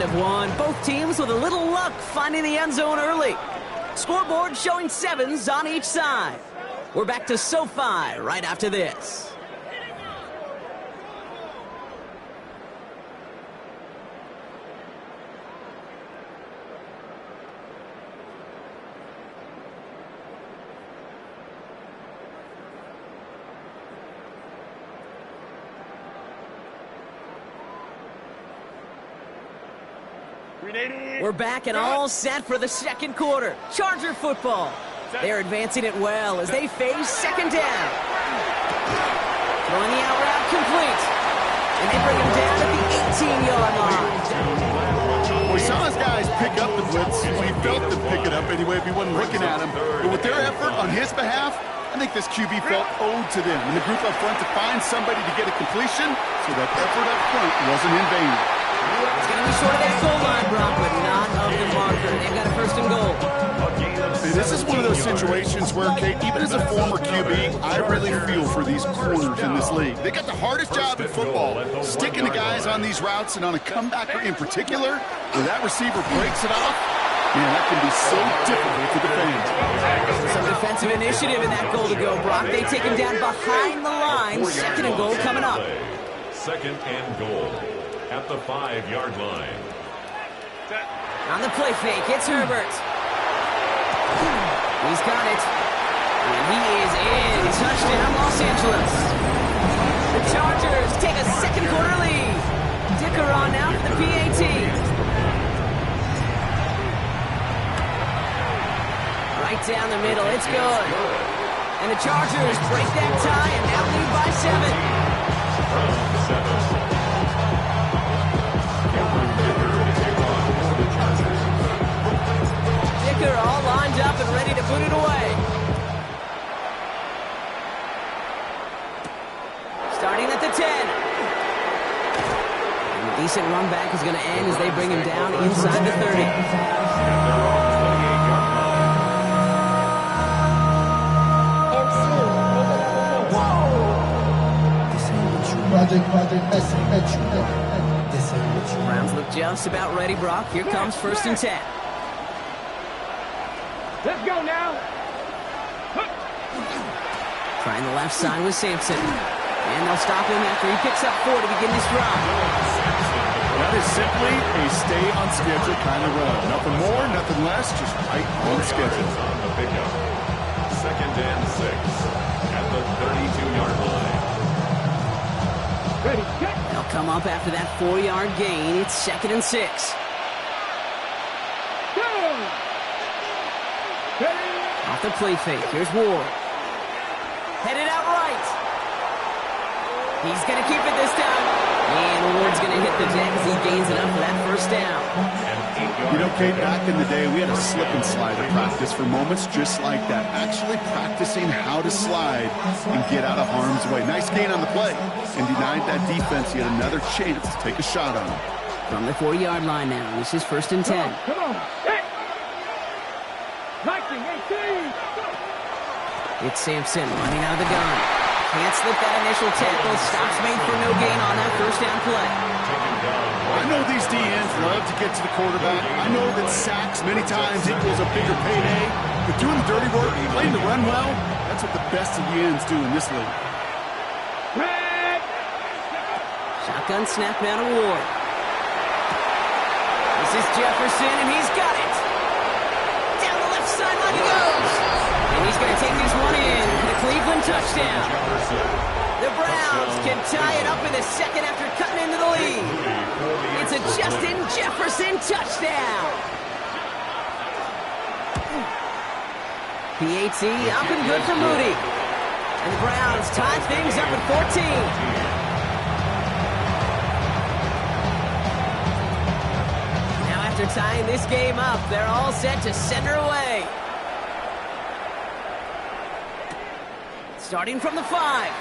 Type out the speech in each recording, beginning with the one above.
have won. Both teams with a little luck finding the end zone early. Scoreboard showing 7s on each side. We're back to SoFi right after this. We're back and all set for the second quarter. Charger football. They're advancing it well as they face second down. Throwing the out route complete. And they bring him down at the 18-yard line. We saw his guys pick up the blitz. We felt them pick it up anyway if he wasn't looking at him. But with their effort on his behalf, I think this QB felt owed to them. And the group up front to find somebody to get a completion, so that effort up front wasn't in vain. It's going to be short of that goal line, Brock, but not of the marker. They've got a first and goal. This is one of those situations where, Kate, even as a former QB, I really feel for these corners in this league. They got the hardest job in football, sticking the guys on these routes and on a comebacker in particular, where that receiver breaks it off. Man, that can be so difficult to defend. Some defensive initiative in that goal to go, Brock. They take him down behind the line. Second and goal coming up. Second and goal at the 5-yard line. On the play fake, it's Herbert. He's got it. And he is in. Touchdown, Los Angeles. The Chargers take a second quarter lead. Dicker on now for the PAT. Right down the middle, it's good. And the Chargers break that tie and now lead by 7. Dicker all lined up and ready to put it away. Starting at the 10. And a decent run back is going to end as they bring him down inside the 30. Browns look just about ready, Brock. Here comes first and 10. Let's go now. Trying the left side with Sampson. And they'll stop him after he picks up 4 to begin this drive. That is simply a stay on schedule kind of run. Nothing more, nothing less, just right on schedule. On the pickup. Second and 6 at the 32-yard line. Ready, get. They'll come up after that 4-yard gain. It's second and 6. Go. Ready. Off the play fake. Here's Ward. Headed out right. He's going to keep it this time. And Ward's going to hit the deck as he gains enough for that first down. You know, Kate, back in the day, we had a slip and slide at practice for moments just like that. Actually practicing how to slide and get out of harm's way. Nice gain on the play. And denied that defense yet another chance to take a shot on him. From the 40-yard line now, this is first and 10. Come on. Hey. 19, 18. It's Sampson running out of the gun. Can't slip that initial tackle. Stops made for no gain on that first down play. I know these DNs love to get to the quarterback. I know that sacks many times equals a bigger payday. But doing the dirty work, playing the run well, that's what the best of the ends do in this league. Red. Shotgun snap now to Ward. This is Jefferson, and he's got it. Down the left sideline he goes. And he's going to take this one in for the Cleveland touchdown. The Browns can tie it up in the second after cutting into the lead. It's a Justin Jefferson touchdown. PAT up and good for Moody. And the Browns tie things up at 14. Now after tying this game up, they're all set to send her away. Starting from the 5.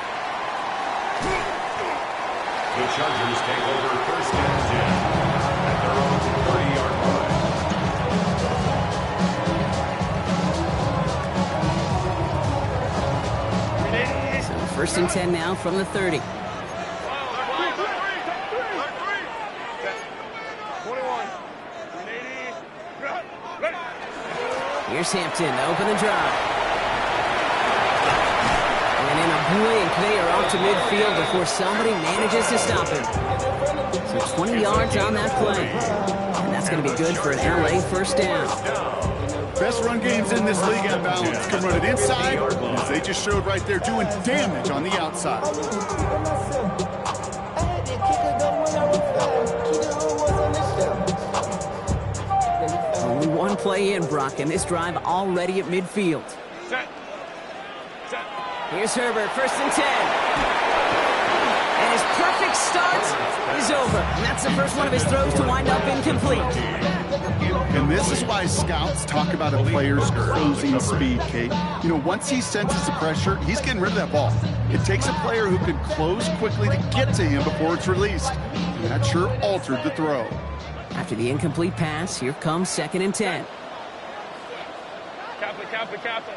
The Chargers take over first and 10 at their own 30-yard line. So first and 10 now from the 30. 21. Here's Hampton to open the drive. And in a blink, they are off to midfield before somebody manages to stop him. So 20 yards on that play. And that's going to be good for an LA first down. Best run games in this league at balance. Can run it inside, as they just showed right there, doing damage on the outside. Only one play in, Brock, and this drive already at midfield. Here's Herbert, 1st and 10. And his perfect start is over. And that's the first one of his throws to wind up incomplete. And this is why scouts talk about a player's closing speed, Kate. You know, once he senses the pressure, he's getting rid of that ball. It takes a player who can close quickly to get to him before it's released. And that sure altered the throw. After the incomplete pass, here comes 2nd and 10. Captain.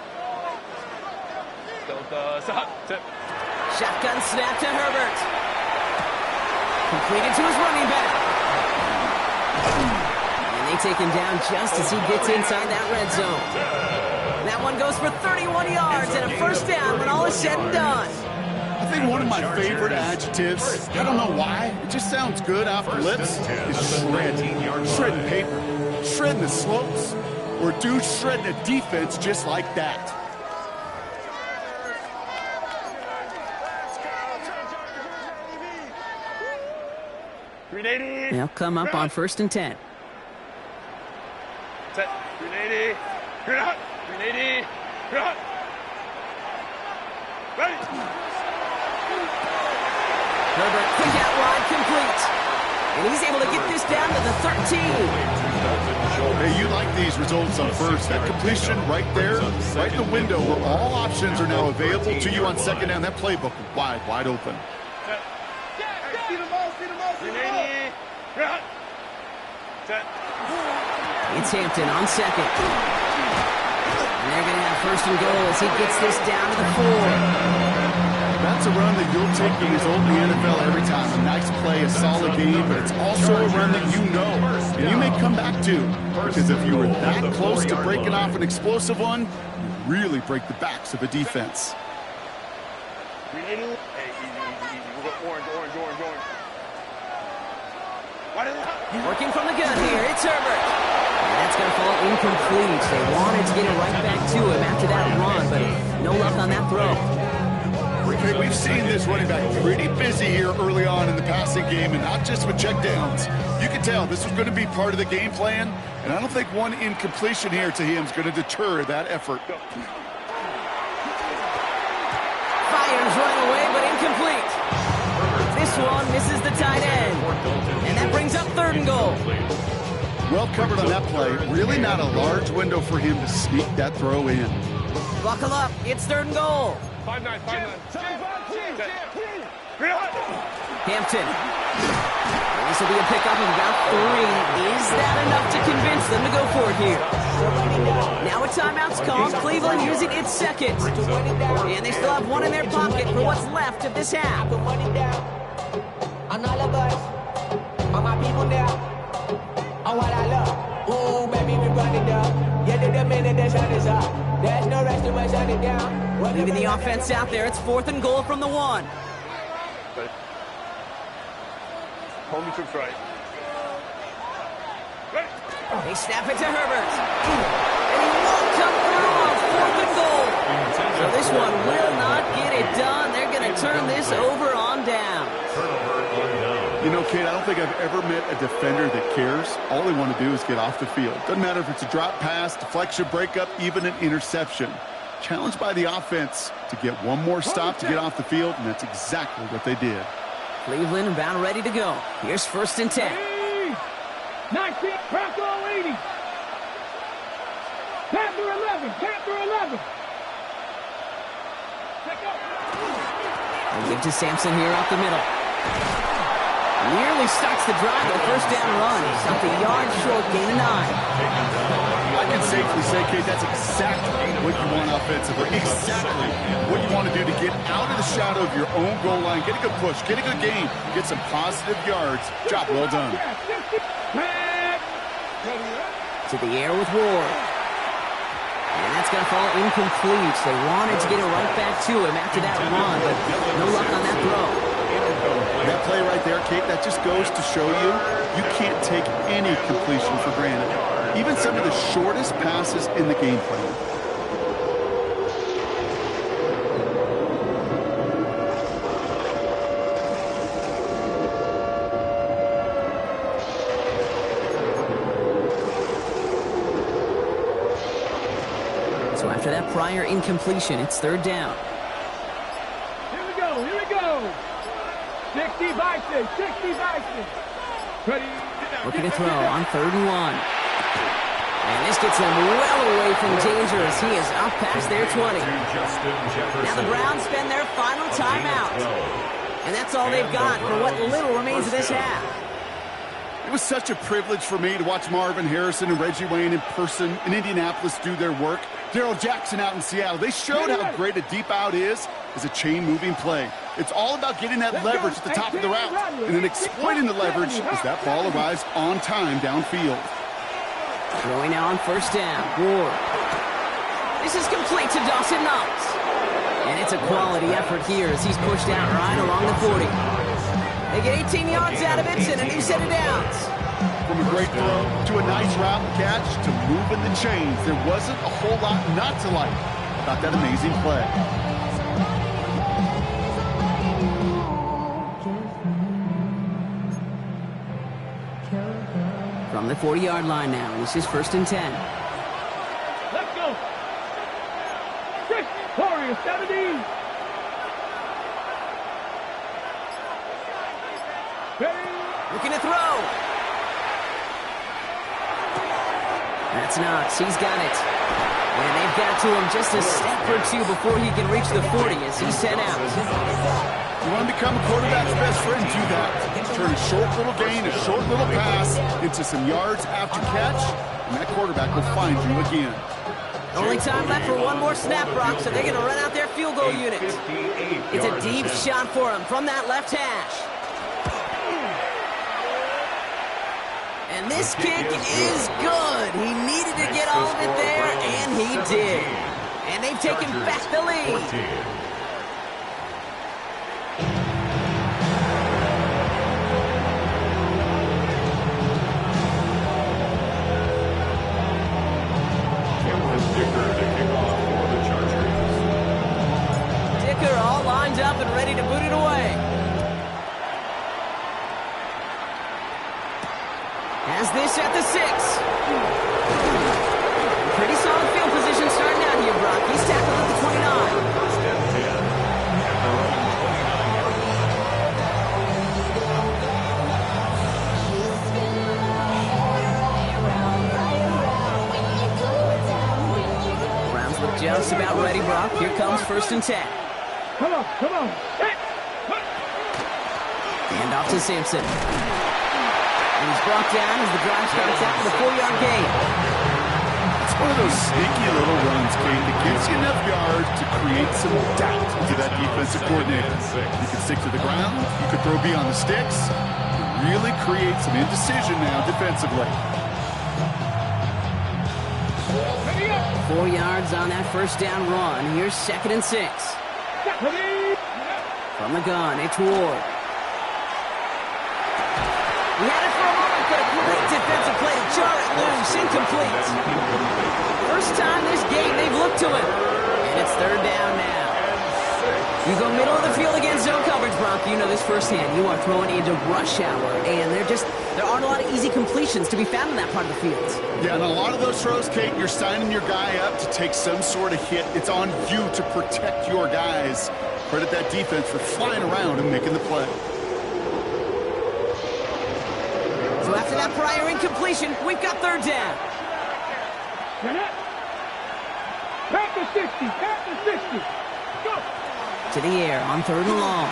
Shotgun snap to Herbert. Completed to his running back. And they take him down just as he gets inside that red zone. That one goes for 31 yards and a first down when all is said and done. I think one of my favorite adjectives, I don't know why, it just sounds good off the lips, is shredding. Shredding paper, shredding the slopes, or dude shredding a defense just like that. They'll come up on 1st and 10. Set. 380. 380. Ready. Herbert, quick out wide, complete. And he's able to get this down to the 13. Hey, you like these results on first. That completion right there, right in the window where all options are now available to you on 2nd down. That playbook wide open. It's Hampton on 2nd. And they're going to have 1st and goal as he gets this down to the 4. That's a run that you'll take the result in the NFL every time. A nice play, a solid game, but it's also a run that you know and you may come back to. Because if you were that close to breaking off an explosive one, you really break the backs of a defense. Hey, easy. We'll go orange. Working from the gun here, it's Herbert. And that's going to fall incomplete. They wanted to get it right back to him after that run, but no luck on that throw. Okay, we've seen this running back pretty busy here early on in the passing game, and not just with checkdowns. You can tell this was going to be part of the game plan, and I don't think one incompletion here to him is going to deter that effort. Fires right away, but incomplete. This one misses the tight end. And that brings up 3rd and goal. Well covered on that play. Really not a large window for him to sneak that throw in. Buckle up. It's 3rd and goal. 5-9. Hampton. This will be a pickup of about 3. Is that enough to convince them to go for it here? Now a timeout's called. Cleveland using its 2nd. And they still have one in their pocket for what's left of this half. On all of us, all my people now, on what I love. Ooh, baby, we run it down. Yeah, the minute the sun is up. There's no rest to my shut it down. Leaving the offense out there. It's 4th and goal from the 1. Homie troops right. They snap it to Herbert. And he won't come through on 4th and goal. So this one will not get it done. They're going to turn this over on down. You know, Kate, I don't think I've ever met a defender that cares. All they want to do is get off the field. Doesn't matter if it's a drop pass, deflection, breakup, even an interception. Challenged by the offense to get one more stop to get off the field, and that's exactly what they did. Cleveland about ready to go. Here's 1st and 10. 19, Panther 80. Panther 11. They give to Sampson here off the middle. Nearly starts the drive with a 1st down run. Stopped a yard short, gain of 9. I can safely say, Kate, that's exactly what you want offensively. Exactly what you want to do to get out of the shadow of your own goal line. Get a good push, get a good gain, get some positive yards. Job well done. To the air with Ward. And that's going to fall incomplete. They wanted to get it right back to him after that run, but no luck on that throw. That play right there, Kate, that just goes to show you, you can't take any completion for granted. Even some of the shortest passes in the game plan. So after that prior incompletion, it's third down. Here we go, here we go. 60 Bison, 60 Bison. Ready? Looking to throw on 3rd and 1. And this gets them well away from danger as he is up past their 20. Now the Browns spend their final timeout. And that's all they've got for what little remains of this half. It was such a privilege for me to watch Marvin Harrison and Reggie Wayne in person in Indianapolis do their work. Darrell Jackson out in Seattle. They showed how great a deep out is as a chain-moving play. It's all about getting that leverage at the top of the route and then exploiting the leverage as that ball arrives on time downfield. Throwing now on 1st down. Ward. This is complete to Dawson Knox. And it's a quality effort here as he's pushed out right along the 40. They get 18 yards out of it and a new set of downs. From a great throw to a nice route and catch to moving the chains, there wasn't a whole lot not to like about that amazing play. From the 40-yard line now, this is 1st and 10. Let's go. 6, Warriors, 70. Ready? Looking to throw. That's Knox. He's got it. And they've got to him just a step or two before he can reach the 40 as he's sent out. You want to become a quarterback's best friend, do that. Turn a short little gain, a short little pass into some yards after catch, and that quarterback will find you again. Only time left for one more snap, Brock, so they're going to run out their field goal unit. It's a deep shot for him from that left hash. And this kick is good. He needed to get all of it there, and he did. And they've taken back the lead. Dicker all lined up and ready to boot it away. Has this at the 6. Pretty solid field position starting out here, Brock. He's tackled at the 29. First and 10 at their own 29-yard line. Browns look just about ready, Brock. Here comes 1st and 10. Come on, come on. Hand off to Simpson. And he's brought down as the drive starts out with a 4-yard gain. It's one of those sneaky little runs, Kate, that gives you enough yards to create some doubt into that defensive coordinator. You can stick to the ground, you could throw beyond the sticks, really create some indecision now defensively. 4 yards on that 1st down run. Here's 2nd and 6. From the gun, it's Ward. He had it for a moment, but a great defensive play to jar it loose, incomplete. First time this game they've looked to him. And it's 3rd down now. You go middle of the field against zone coverage, Brock. You know this firsthand. You are throwing into rush hour, and there aren't a lot of easy completions to be found in that part of the field. Yeah, and a lot of those throws, Kate, you're signing your guy up to take some sort of hit. It's on you to protect your guys. Credit that defense for flying around and making the play. So after that prior incompletion, we've got 3rd down. Back to 60, back to 60. Go. To the air on 3rd and long.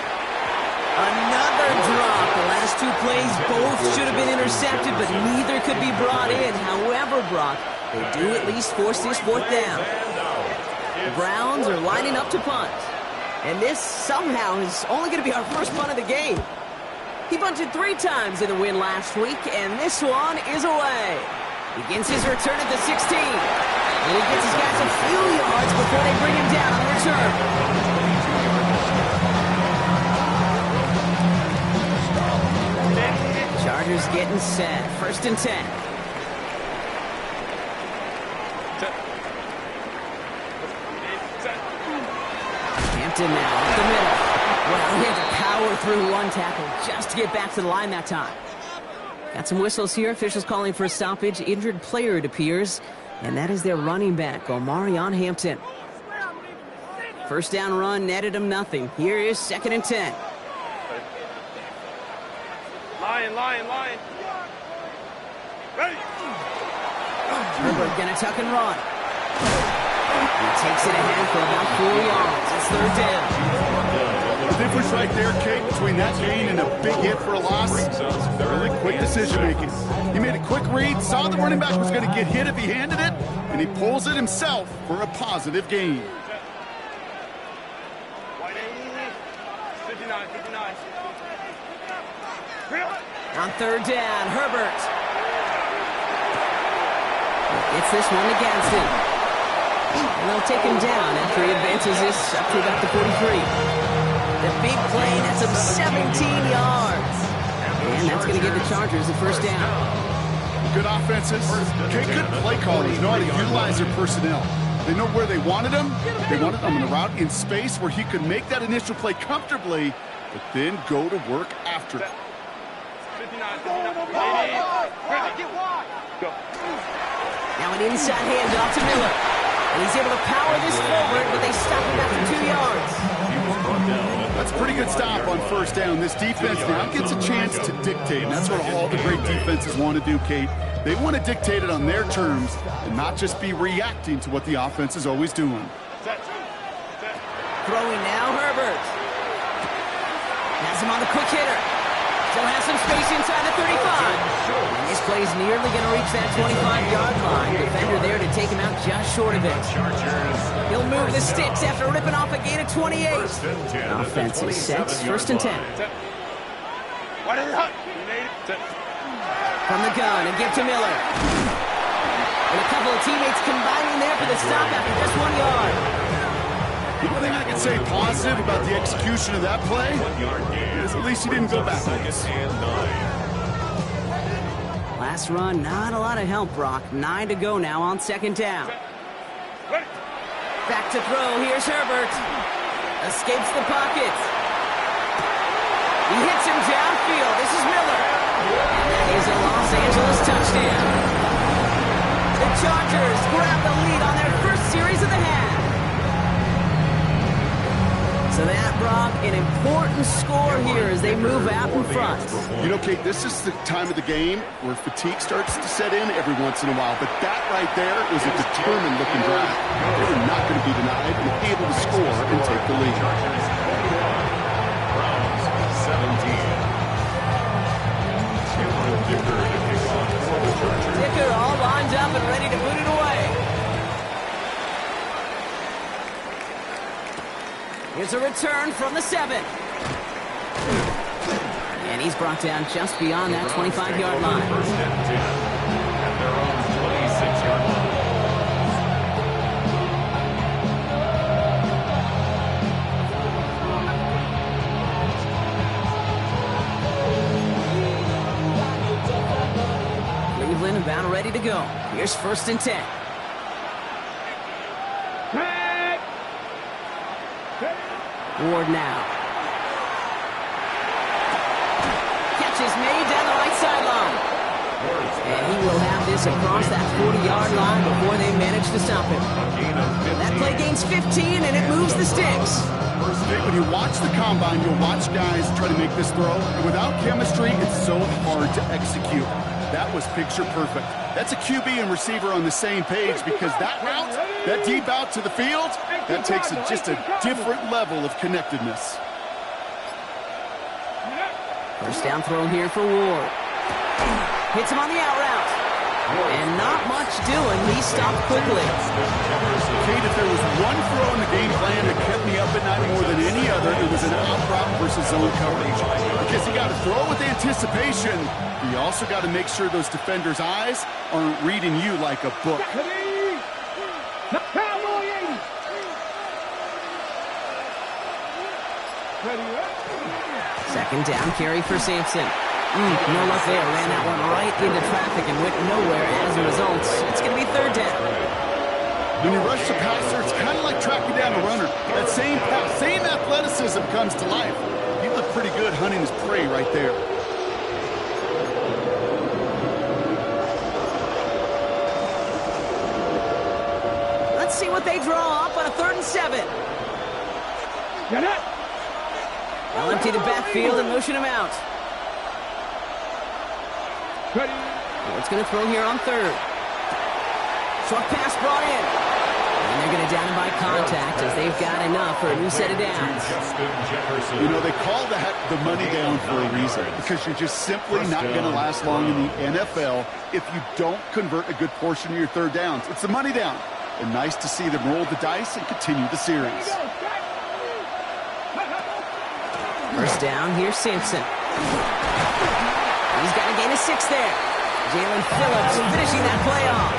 Another drop. The last 2 plays both should have been intercepted, but neither could be brought in. However, Brock, they do at least force this 4th down. The Browns are lining up to punt. And this somehow is only going to be our first punt of the game. He punted 3 times in the win last week, and this one is away. Begins his return at the 16. And he gets his guys a few yards before they bring him down on the return. Chargers getting set. 1st and 10. Hampton now up the middle. Well, he had to power through one tackle just to get back to the line that time. Got some whistles here. Officials calling for a stoppage. Injured player, it appears. And that is their running back, Omarion Hampton. 1st down run netted him nothing. Here is 2nd and 10. Lion. Ready. Herbert gonna tuck and run. He takes it ahead for about 4 yards. It's 3rd down. The difference right there, Kate, between that gain and a big hit for a loss, really quick decision-making. He made a quick read, saw the running back was going to get hit if he handed it, and he pulls it himself for a positive gain. 59. On 3rd down, Herbert gets this one to Gadsden. And they'll take him down after he advances this up to about the 43. The big play, that's him 17 yards. And that's going to give the Chargers the 1st down. Good offenses. Okay, good play callers know how to utilize their personnel. They know where they wanted him. They wanted him on a route in space where he could make that initial play comfortably, but then go to work after it. 59. Now an inside handoff to Miller. And he's able to power this forward, but they stop him after 2 yards. That's a pretty good stop on 1st down. This defense now gets a chance to dictate, and that's what all the great defenses want to do, Kate. They want to dictate it on their terms and not just be reacting to what the offense is always doing. Throwing now, Herbert. Has him on the quick hitter. Still has some space inside the 35. And this play is nearly going to reach that 25-yard line. Defender there to take him out just short of it. He'll move the sticks after ripping off a gain of 28. Offense is set. 1st and 10. From the gun, and give to Miller. And a couple of teammates combining there for the stop after just 1 yard. The only thing I can say positive about the execution of that play is at least he didn't go backwards. Last run, not a lot of help, Brock. 9 to go now on 2nd down. Back to throw. Here's Herbert. Escapes the pocket. He hits him downfield. This is Miller. And that is a Los Angeles touchdown. The Chargers grab the lead on their 1st series of the half. So that, Brock, an important score here as they move out in front. You know, Kate, this is the time of the game where fatigue starts to set in every once in a while. But that right there was a determined-looking drive. They were not going to be denied and able to score and take the lead. Browns 17. Dicker all lined up and ready to boot it away. Here's a return from the 7. And he's brought down just beyond that 25-yard line. 1st and 10 at their own 26-yard line. Cleveland about ready to go. Here's 1st and 10. Ward now. Catch is made down the right sideline. And he will have this across that 40-yard line before they manage to stop him. That play gains 15, and it moves the sticks. When you watch the combine, you'll watch guys try to make this throw. And without chemistry, it's so hard to execute. That was picture perfect. That's a QB and receiver on the same page because that route, that deep out to the field, that takes just a different level of connectedness. 1st down throw here for Ward. Hits him on the out route. And not much doing. He stopped quickly. Kate, if there was one throw in the game plan that kept me up at night more than any other, it was an out route versus zone coverage. Because you got to throw with anticipation, but you also got to make sure those defenders' eyes aren't reading you like a book. Second down carry for Sampson. No luck there. Ran that one right into traffic and went nowhere as a result. It's going to be third down. When you rush the passer, it's kind of like tracking down a runner. That same pass, same athleticism comes to life. He looked pretty good hunting his prey right there. Let's see what they draw up on a 3rd and 7. Get it. They'll empty the backfield and motion him out. Ready. It's going to throw here on 3rd. Short pass brought in. And they're going to down him by contact as they've got enough for a new set of downs. You know, they call that the money down for a reason, because you're just simply not going to last long in the NFL if you don't convert a good portion of your 3rd downs. It's the money down. And nice to see them roll the dice and continue the series. First down, here's Simpson. He's got a gain of 6 there. Jalen Phillips finishing that play off.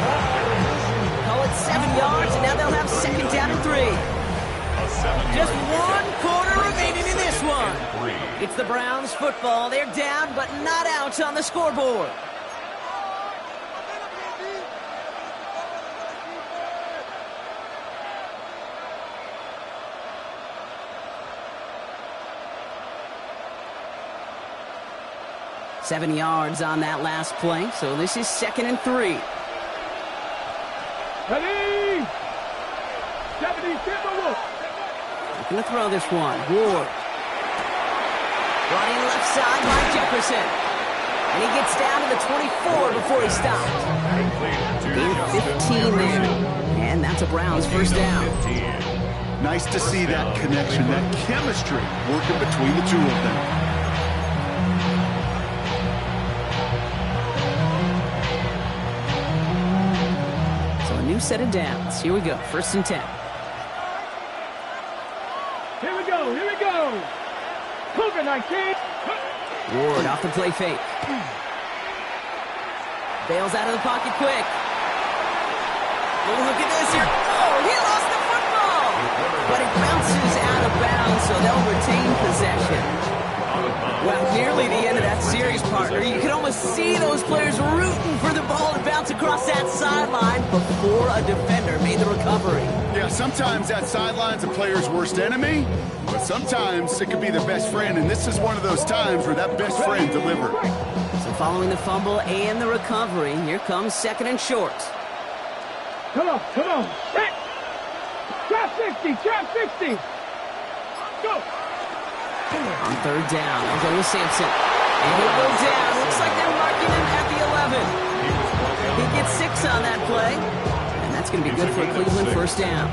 Call it 7 yards, and now they'll have 2nd down and 3. Just 1 quarter remaining in this one. It's the Browns football. They're down, but not out on the scoreboard. Seven yards on that last play, so this is 2nd and 3. Ready. 70, Looking to throw this one. Ward. Brought in left side by Jefferson. And he gets down to the 24 before he stopped. Gain 15 there. And that's a Browns first down. Nice to see that connection, that chemistry working between the two of them. New set of downs. Here we go. 1st and 10. Here we go. Here we go. Cougar 19. Ward off the play fake. Bails out of the pocket quick. Oh, look at this here. Oh, he lost the football. But it bounces out of bounds, so they'll retain possession. Well, nearly the end of that series, partner. You can almost see those players rooting for the ball to bounce across that sideline before a defender made the recovery. Yeah, sometimes that sideline's a player's worst enemy, but sometimes it could be their best friend, and this is one of those times where that best friend delivered. So following the fumble and the recovery, here comes 2nd and short. Come on, come on. Set. Trap 60, trap 60. Go. On 3rd down, I'll go with Sampson. And he'll go down. Looks like they're marking him at the 11. He gets 6 on that play. And that's going to be good for a Cleveland first down.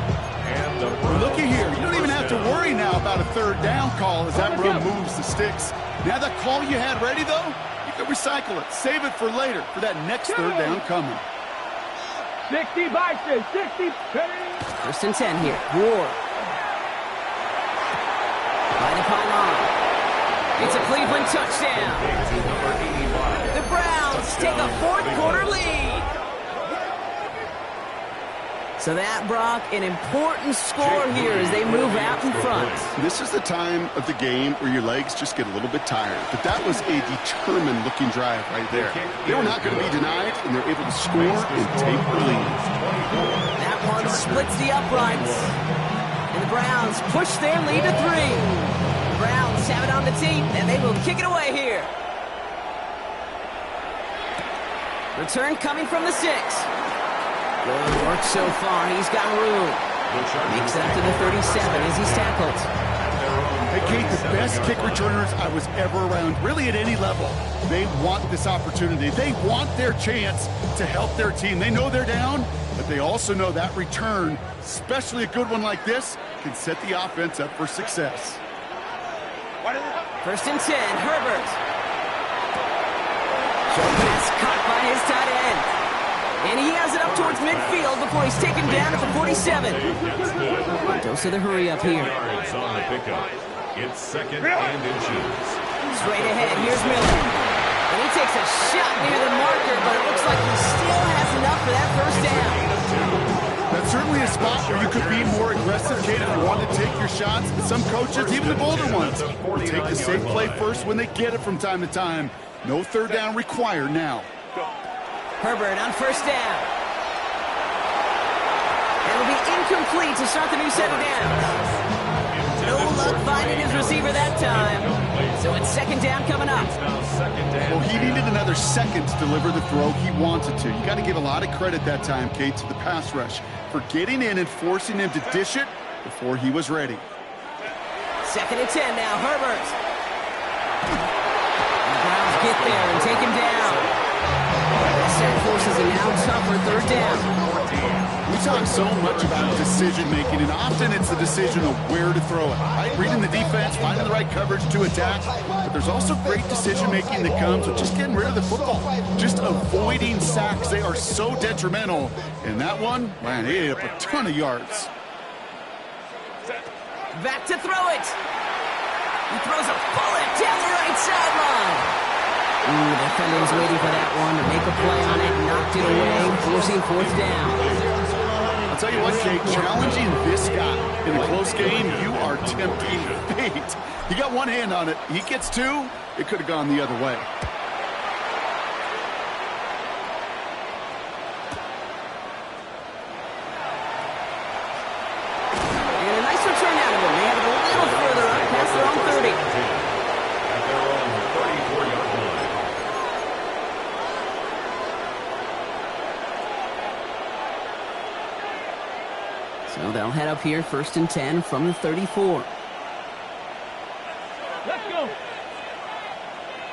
Well, looky here. You don't even have to worry now about a 3rd down call as that run moves the sticks. Now that call you had ready, though, you can recycle it. Save it for later for that next 3rd down coming. 60 Bison, 60. 1st and 10 here. Ward. By the pylon. It's a Cleveland touchdown. The Browns take a 4th quarter lead. So that, Brock, an important score here as they move out in front. This is the time of the game where your legs just get a little bit tired. But that was a determined-looking drive right there. They were not going to be denied, and they're able to score and take the lead. That one splits the uprights. And the Browns push their lead to 3. The Browns have it on the team, and they will kick it away here. Return coming from the 6. Good work so far. He's got room. Makes it up to the 37 as he's tackled. Hey, Kate, the best kick returners I was ever around, really at any level. They want this opportunity. They want their chance to help their team. They know they're down, but they also know that return, especially a good one like this, can set the offense up for success. 1st and 10, Herbert. Short pass caught by his tight end. And he has it up towards midfield before he's taken down at the 47. Dose of the hurry up here. Yards on the pickup. It's second and inches. Straight ahead, here's Miller. And he takes a shot near the marker, but it looks like he still has enough for that first down. That's certainly a spot where you could be more aggressive, Kate, if you want to take your shots. But some coaches, even the bolder ones, will take the safe play first when they get it from time to time. No third down required now. Herbert on first down. It'll be incomplete to start the new set of downs. No luck finding his receiver that time. So it's second down coming up. Well, he needed another second to deliver the throw he wanted to. You got to give a lot of credit that time, Kate, to the pass rush for getting in and forcing him to dish it before he was ready. Second and 10 now, Herbert. The Browns get there and take him down. That forces a now tougher third down. We talk so much about decision-making, and often it's the decision of where to throw it. Right? Reading the defense, finding the right coverage to attack, but there's also great decision-making that comes with just getting rid of the football, just avoiding sacks. They are so detrimental, and that one, man, he ate up a ton of yards. Back to throw it. He throws a bullet down the right sideline. Ooh, the defender was waiting for that one to make a play on it, knocked it away, forcing fourth down. I'll tell you what, Jake, challenging this guy in a close game, you are tempting fate. He got one hand on it. He gets two. It could have gone the other way. And a nice return out of him. They have it a little further up past their own 30. At their own 34-yard line. So they'll head up here, first and 10 from the 34. Let's go.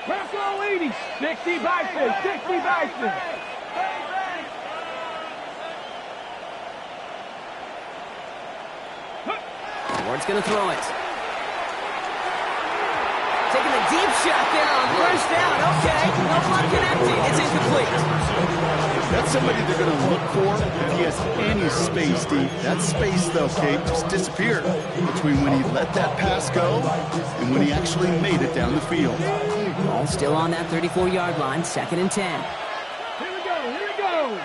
Bronco 80. 60 Bison. 60 Bison. Ward's going to throw it. Taking a deep shot there on first down. Okay, no one connecting. It's incomplete. That's somebody they're going to look for if he has any space deep. That space, though, Kate, just disappeared between when he let that pass go and when he actually made it down the field. Ball still on that 34-yard line, second and 10. Here we go. Here we go.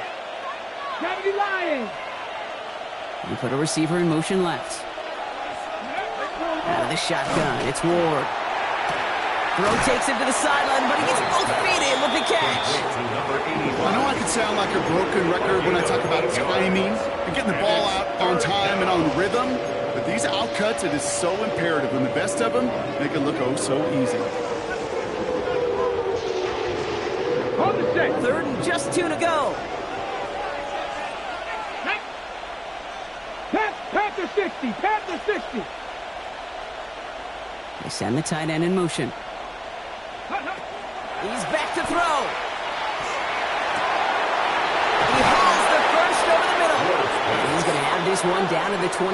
Gravity Lions. We put a receiver in motion left. Out of the shotgun, it's Ward. Throw takes him to the sideline, but he gets both feet in with the catch. I know I can sound like a broken record when I talk about timing and getting the ball out on time and on rhythm, but these outcuts, it is so imperative, and the best of them make it look oh so easy. Hold the set. Third and just 2 to go. Panther 60. Panther 60. They send the tight end in motion. He's back to throw. He hauls the first over the middle. And he's going to have this one down to the 28.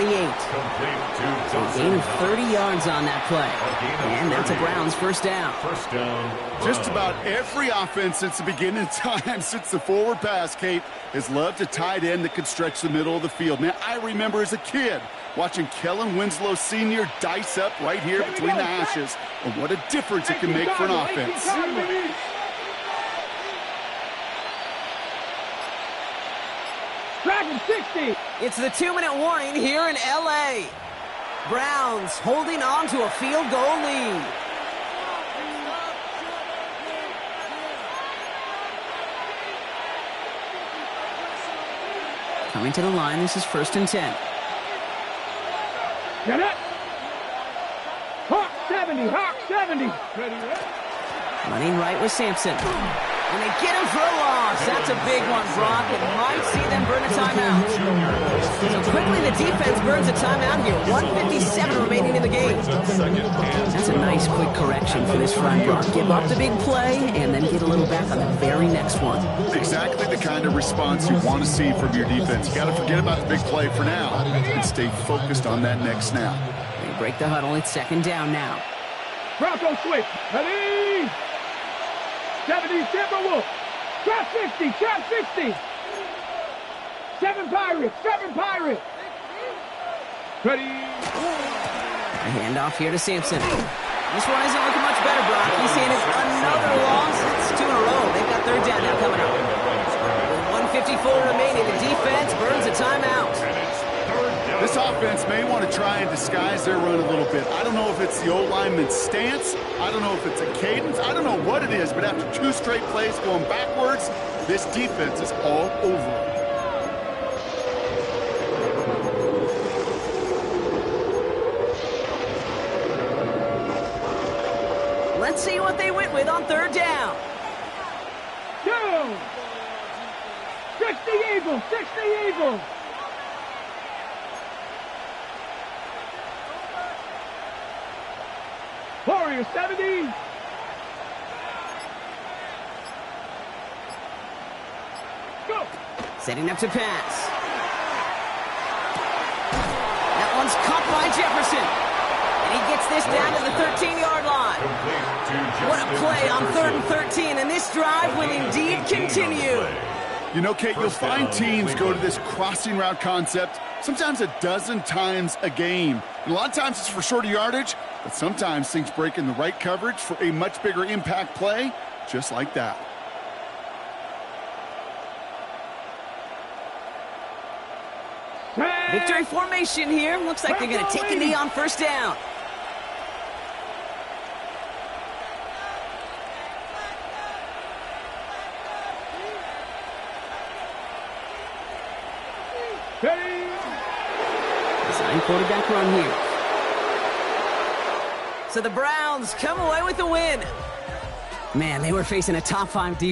So a gain of 30 yards on that play. And that's a Browns first down. First down. Just about every offense since the beginning of time, since the forward pass, Kate, has loved a tight end that could stretch the middle of the field. Man, I remember as a kid watching Kellen Winslow Sr. dice up right here between the hashes, and what a difference it can make for an offense. Dragon 60. It's the 2-minute warning here in L.A. Browns holding on to a field goal lead. Coming to the line, this is first and 10. Get it. Hawk 70. Hawk 70. Ready, ready. Running right with Sampson. And they get him for a loss. That's a big one, Brock. It might see them burn a timeout. So quickly the defense burns a timeout here. 1:57 remaining in the game. That's a nice quick correction for this front, Brock. Give up the big play and then get a little back on the very next one. Exactly the kind of response you want to see from your defense. You got to forget about the big play for now and stay focused on that next snap. They break the huddle. It's second down now. Bronco switch. Ready. 70 Timberwolf. Trap 60. Trap 60. Seven Pirates! Seven Pirates! Ready? A handoff here to Sampson. This one isn't looking much better, Brock. He's saying it's another loss. It's 2 in a row. They've got third down now coming up. With 1:54 remaining, the defense burns a timeout. This offense may want to try and disguise their run a little bit. I don't know if it's the old lineman's stance. I don't know if it's a cadence. I don't know what it is, but after 2 straight plays going backwards, this defense is all over it. Let's see what they went with on third down. Go! 60 Eagles! 60 Eagles! Warrior 70. Go! Setting up to pass. That one's caught by Jefferson. And he gets this down to the 13-yard line. What a play on 3rd and 13, and this drive will indeed continue. You know, Kate, you'll find teams go to this crossing route concept sometimes a dozen times a game. And a lot of times it's for shorter yardage, but sometimes things break in the right coverage for a much bigger impact play, just like that. Victory formation here. Looks like they're going to take a knee on first down. Design quarterback run here. So the Browns come away with the win. Man, they were facing a top 5 defense.